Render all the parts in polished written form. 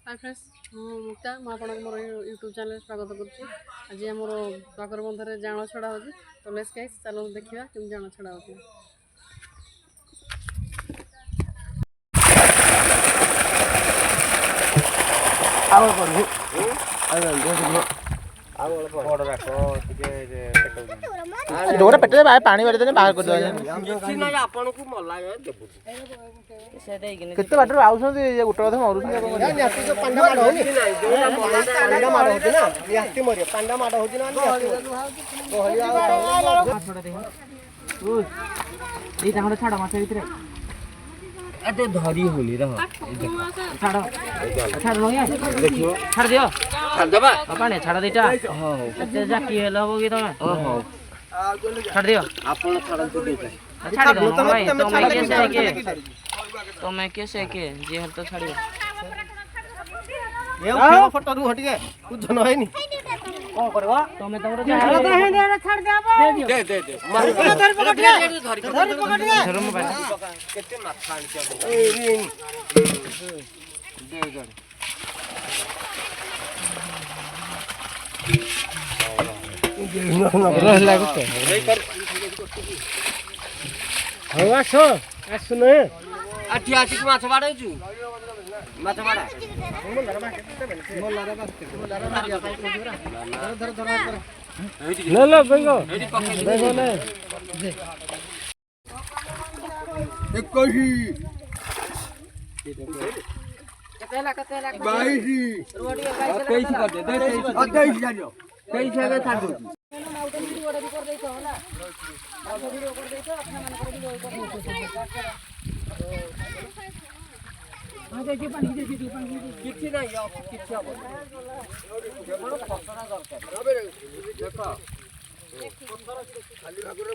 Hi friends मुक्ता मुझे मोर YouTube channel स्वागत करुँच। आज आम सागर बंधर जान छड़ा हो तो लेट्स गाइस चलो देखा कि जान छड़ा हो। डोरा पेटे भाई पानी भरी देने बाहर कर दो किछि नै आपन को मल्ला देबु केते बाटर आउछन ये गुटा कथा मरुछन याती जो पंडा माड होनी नै जोला मल्ला पंडा माड होती ना याती मरे पंडा माड होती ना गोहली आ छोड़ दे ओ ई ताहड़ छाड़ माछ भीतर अटे धरी होली रह छाड़ छाड़ लो यार देखियो छाड़ दियो छाड़ देबा पानी छाड़ देटा हां एते जाकी हेलो हो कि तमे हां छाड़ दियो आपन छाड़ तो देता छाड़ दो भाई तो मैं कैसे के जे हल तो छाड़ियो ए फोटो रु हटिके कुछ जन होई नी कोन करबा तमे तमरो छाड़ दे दे मार धर पकड़ धर मोबाइल केते माथा आनी ए रिंग दे रहला को हवा सो सुन आठी आठी माछ बाड़े छु माछ बाड़ा ले ले बेंगो बेंगो ले 21 कतेला 22 रोटी 23 कर दे 23 जानियो 23 के छाड़ दो किछि नै यो किछि अब केवल फसना दरकार देखो खाली भागरे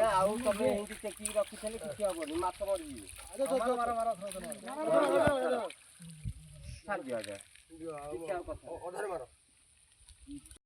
आउ तमे हिंदी चेकी रखिथले किछि हबनी माछ मरि छाड़ दिया जाए अधार मारो